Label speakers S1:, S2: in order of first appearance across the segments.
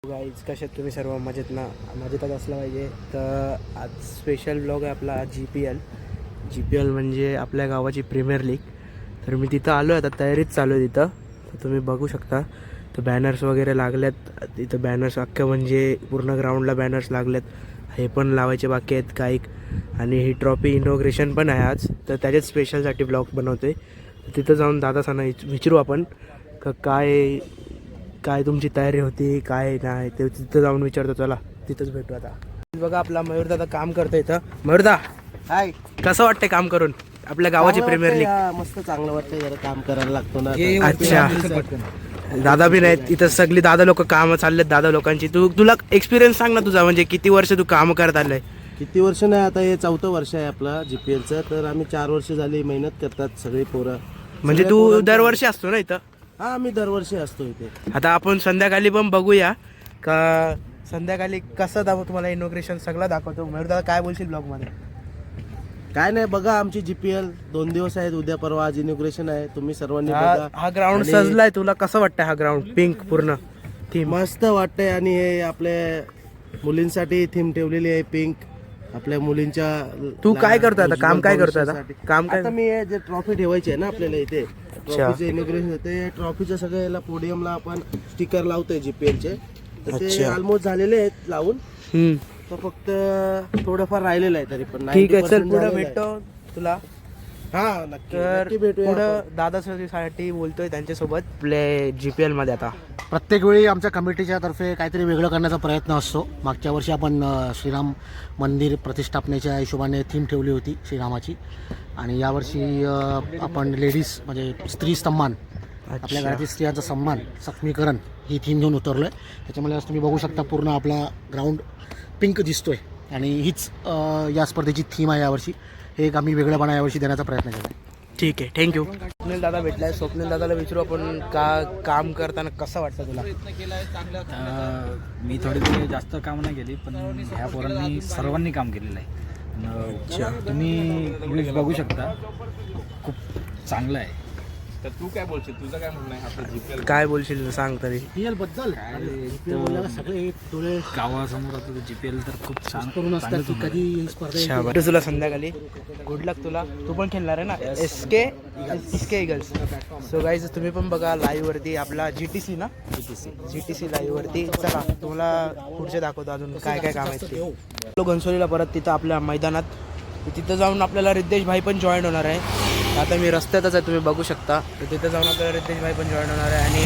S1: Guys कशात तुम्ही सर्व मजेत ना मजेतच असला पाहिजे. तर आज स्पेशल ब्लॉग आहे आपला जी पी एल म्हणजे आपल्या गावाची प्रीमियर लीग. तर मी तिथं आलो आहे, आता तयारीच चालू आहे तिथं. तर तुम्ही बघू शकता तर बॅनर्स वगैरे लागल्यात तिथं. बॅनर्स अख्ख्या म्हणजे पूर्ण ग्राउंडला बॅनर्स लागलेत, हे पण लावायचे बाकी आहेत काही. आणि ही ट्रॉफी इनॉग्रेशन पण आहे आज, तर त्याच्याच स्पेशलसाठी ब्लॉग बनवते. तिथं जाऊन दादासांना विचारू आपण का काय तुमची तयारी होती काय नाही ते. तिथं जाऊन विचारतो, चला तिथंच भेटू. आता बघा आपला मयूरदादा काम करतो इथं. मयूरदा
S2: हाय,
S1: कसं वाटतंय काम करून आपल्या गावाची प्रीमियर लीग?
S2: मस्त चांगलं वाटतं, जरा काम करायला लागतो ना.
S1: अच्छा, दादा बी नाहीत इथं, सगळी दादा लोक कामं चाललेत दादा लोकांची. तुला एक्सपिरियन्स सांग ना तुझा, म्हणजे किती वर्ष तू काम करत आलंय?
S2: किती वर्ष नाही, आता हे 4थं वर्ष आहे आपला जीपीएलचं. तर आम्ही 4 वर्ष झाली मेहनत करतात सगळी पोरं.
S1: म्हणजे तू दरवर्षी असतो ना इथं?
S2: हा, आम्ही दरवर्षी असतो इथे.
S1: आता आपण संध्याकाळी पण बघूया का, संध्याकाळी कसं दाखवतो तुम्हाला इनॉग्रेशन सगळं दाखवतो. मयूरदादा काय बोलशील ब्लॉगमध्ये?
S2: काय नाही, बघा आमची जीपीएल 2 दिवस आहेत, उद्या परवा आज इनॉग्रेशन आहे. तुम्ही सर्वांनी बघा.
S1: हा ग्राउंड सजलाय, तुला कसं वाटतंय हा ग्राउंड? पिंक पूर्ण थीम
S2: मस्त वाटतंय. आणि हे आपल्या मुलींसाठी थीम ठेवलेली आहे, पिंक. आपल्या मुलींच्या.
S1: तू काय करतोय आता? काम काय करतोय आता? काम काय?
S2: आता मी हे जे ट्रॉफी ठेवायची आहे ना आपल्याला इथे, ट्रॉफीचं इनॉग्रेशन होते. ट्रॉफीच्या सगळ्या याला पोडियमला आपण स्टिकर लावतोय जीपीएलचे. तर ते ऑलमोस्ट झालेले आहेत लावून. तर फक्त थोडंफार राहिलेलं आहे तरी पण.
S1: ठीक आहे, चल पुढे भेटतो तुला.
S2: हा, नक्की
S1: तर
S2: भेटूया.
S1: पुढं दादासाठी बोलतोय त्यांच्यासोबत प्ले जीपीएल मध्ये. आता
S3: प्रत्येक वेळी आमच्या कमिटीच्या तर्फे काहीतरी वेगळं करण्याचा प्रयत्न असतो. मागच्या वर्षी आपण श्रीराम मंदिर प्रतिष्ठापनेच्या हिशोबाने थीम ठेवली होती श्रीरामाची. आणि यावर्षी आपण लेडीज म्हणजे स्त्री सन्मान, आपल्या घरातील स्त्रियांचा सन्मान, सक्षमीकरण ही थीम घेऊन उतरलो आहे. त्याच्यामुळे आज तुम्ही बघू शकता पूर्ण आपला ग्राउंड पिंक दिसतोय. आणि हीच या स्पर्धेची थीम आहे यावर्षी. हे एक आम्ही वेगळेपणा यावर्षी देण्याचा प्रयत्न केला आहे.
S1: ठीक आहे, थँक्यू. स्वप्नील दादा भेटलाय. स्वप्नील दादाला विचारू आपण का काम करताना कसं वाटतं तुला?
S4: मी थोडी जास्त काम नाही केली, पण ह्या पोरांनी सर्वांनी काम केलेलं आहे. तुम्ही बघू शकता, खूप चांगलं आहे.
S5: तर तू काय बोलशील? तुझं काय म्हणणं आहे आपलं जीपीएल?
S1: काय बोलशील सांग तरी.
S3: जीपीएल बद्दल सगळे डोळे
S4: गावासमोर आता जीपीएल तर खूप छान
S3: करून असतात की कधी ही स्पर्धा
S1: अच्छा, बरं तुला संध्याकाळी गुड लक तुला. तू पण खेळणार आहे ना एसके ईगल्स. सो गाईज तुम्ही पण बघा लाईव्ह वरती आपला जीटीसी ना, जीटीसी लाईव्ह वरती. चला तुम्हाला पुढचे दाखवतो अजून काय काय काम आहेत ते. घनसोलीला परत तिथं आपल्या मैदानात, तिथं जाऊन आपल्याला रिद्धेश भाई पण जॉईन होणार आहे. आता मी रस्त्यातच आहे, तुम्ही बघू शकता. तर तिथं जाऊन आपल्याला रिद्धेश भाई पण जॉईन होणार आहे. आणि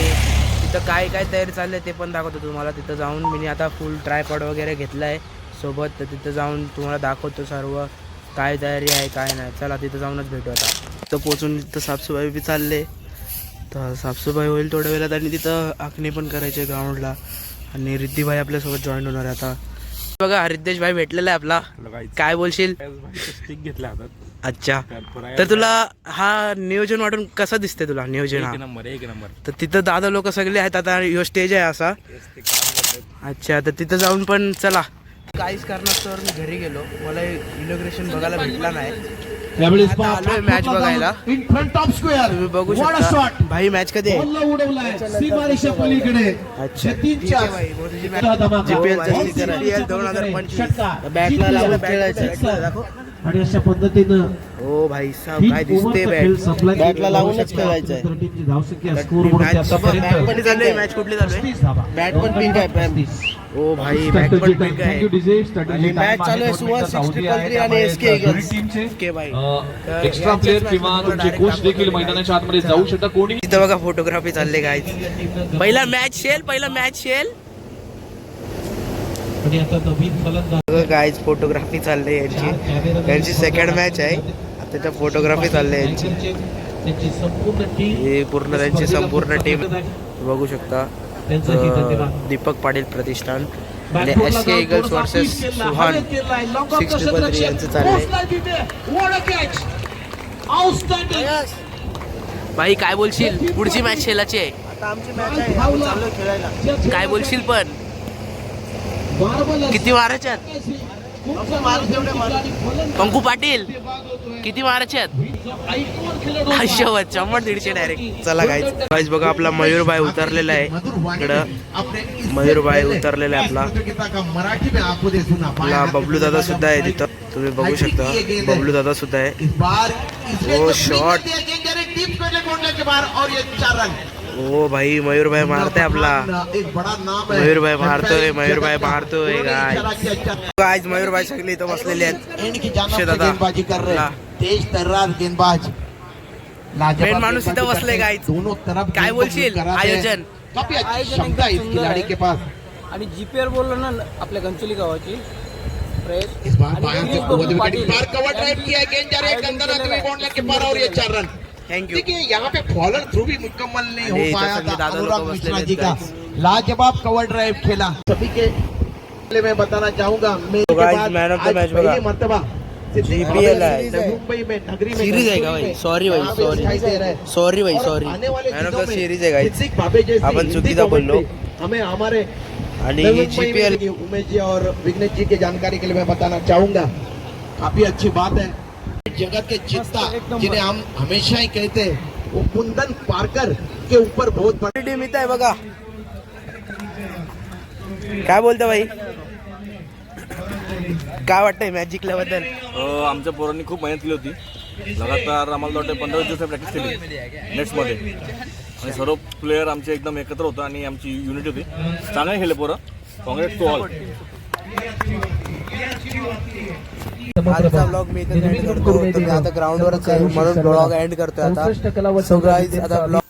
S1: तिथं काय काय तयारी चालली आहे ते पण दाखवतो तुम्हाला. तिथं जाऊन मी आता फुल ट्रायपॉड वगैरे घेतला आहे सोबत. तर तिथं जाऊन तुम्हाला दाखवतो सर्व काय तयारी आहे काय नाही. चला तिथं जाऊनच भेटू. आता तिथं पोचून तिथं साफसफाई बी चालले. तर साफसफाई होईल थोड्या वेळात. आणि तिथं आखणी पण करायची ग्राउंडला. आणि रिद्धी भाई आपल्यासोबत जॉईन होणार आहे आता. बघा रिद्धेश भाई भेटलेला आहे आपला. काय बोलशील?
S5: स्टिक घेतला हातात.
S1: अच्छा, तर तुला हा नियोजन वाटून कसं दिसतंय तुला नियोजन?
S5: एक नंबर.
S1: तर तिथं दादा लोक सगळे आहेत. आता ह्यो स्टेज आहे असा. अच्छा, तर तिथं जाऊन पण चला. काहीच कारणास्तव मी घरी गेलो, मला इनॉग्रेशन बघायला भेटला नाही. आलोय मॅच बघायला. तुम्ही बघू शकता भाई मॅच कधी आहे? अच्छा, ठीक आहे भाई. जीपीएल 2025 बॅटला लावून खेळायचं. दाखव.
S3: आणि अशा पद्धतीनं
S1: हो भाई साहब, काय दिसते बॅट.
S2: बॅटला लावूनच खेळायचं आहे.
S1: मॅच कुठली चालू आहे?
S2: बॅट पण पिंक आहे.
S1: ओ भाई बॅट पण पिंक आहे.
S2: मॅच चालू आहे सुवास 633 आणि एसके ईगल्स.
S1: ओके भाई.
S6: एक्स्ट्रा प्लेयर किंवा तुमचे कोच देखील मैदानाच्या आतमध्ये जाऊ शकता. कोणी
S1: इथं बघा फोटोग्राफी चालले गाईज. पहिला मॅच शेल. गाईज फोटोग्राफी चालली यांची सेकंड मॅच आहे. आता फोटोग्राफी चालली यांची. ही पूर्ण त्यांची संपूर्ण टीम बघू शकता. दीपक पाटील प्रतिष्ठान आणि एसके ईगल्स वर्सेस सुहान 633 यांचं चाललंय. भाई काय बोलशील? पुढची मॅच शेलाची आहे.
S2: आता आमची मॅच आहे, आम्ही चाललोय खेळायला.
S1: काय बोलशील? पण किती मारायच्यात? पंकू पाटील किती मारायचे आहेत? शेवट 100-150 डायरेक्ट. चला गाईज बघा आपला मयूरभाई उतरलेला आहे इकडं. मयूरभाई उतरलेला आहे आपला बबलू दादा सुद्धा आहे तिथं, तुम्ही बघू शकता. बबलू दादा सुद्धा आहे. ओ शॉट, ओ भाई मयूरभाई मारताय आपला. मयूरभाई मारतोय गाइस. मयूरभाई सगळे इथं बसलेले आहेत. दादा
S7: तेज तर्रार गेंदबाज
S1: मेन माणूस इथं बसले गाइस.
S7: दोनों तरफ
S1: काय बोलशील आयोजन?
S7: काफी अच्छी क्षमता है इस खिलाड़ी के पास.
S8: आणि जीपीएल बोललो ना आपल्या घंचोली गावाची प्रेस
S7: इस बार बायां से बहुत विकेट बार कवर ड्राइव किया गेंद जा रहा है अंदर अगले बॉल के पार और ये 4 रन.
S1: Thank you.
S7: देखिए यहाँ पे फॉलोअर थ्रू भी मुकम्मल नहीं
S1: अरे,
S7: हो पाया
S1: इधर
S7: था.
S1: दादा
S7: अनुराग
S1: लोग
S7: मिश्रा
S1: बसले
S7: जी का लाजवाब कवर ड्राइव खेला. सभी के लिए मैं बताना चाहूंगा मैच के
S1: guys,
S7: बाद
S1: man of the
S7: आज
S1: match बघा.
S7: पहली मर्तबा
S1: GPL आहे.
S7: मुंबई में नगरी में
S1: सिरीज आहे का भाई? सॉरी भाई,
S7: दिखाई दे रहा है.
S1: सॉरी भाई,
S7: और
S1: सॉरी.
S7: आने वाले
S1: मॅन ऑफ
S7: दिनों
S1: द
S7: में
S1: सिरीज आहे गाइस.
S7: सिद्दीक भाबे जैसी
S1: आपण
S7: हिंदी
S1: चुकीचा बोललो.
S7: commentary हमें हमारे
S1: आणि
S7: नवी
S1: ही
S7: मुंबई में
S1: GPL
S7: लगी. उमेश जी और विघ्नेश जी की जानकारी के लिए मैं बताना चाहूंगा काफी अच्छी बात है. जगत के चित्ता जिन्हें हम हमेशा ही कहते हैं वो कुंदन पारकर के ऊपर बहुत बड़ा
S1: टीम इथं आहे बघा. काय बोलतो भाई? काय वाटतंय मॅच जिंकल्याबद्दल?
S5: आमच्या पोरांनी खूप मेहनत केली होती. लगातार आम्हाला वाटतं 15 दिवस प्रॅक्टिस केली नेट्समध्ये आणि सर्व प्लेयर आमचे एकदम एकत्र होतं आणि आमची युनिटी होती. चांगले खेळले पोरं. Congrats to all.
S1: आजचा ब्लॉग मी इथे एंड करतो. तुम्ही आता ग्राउंडवरच आहे म्हणून ब्लॉग एंड करतोय आता. सो गाईज आता ब्लॉग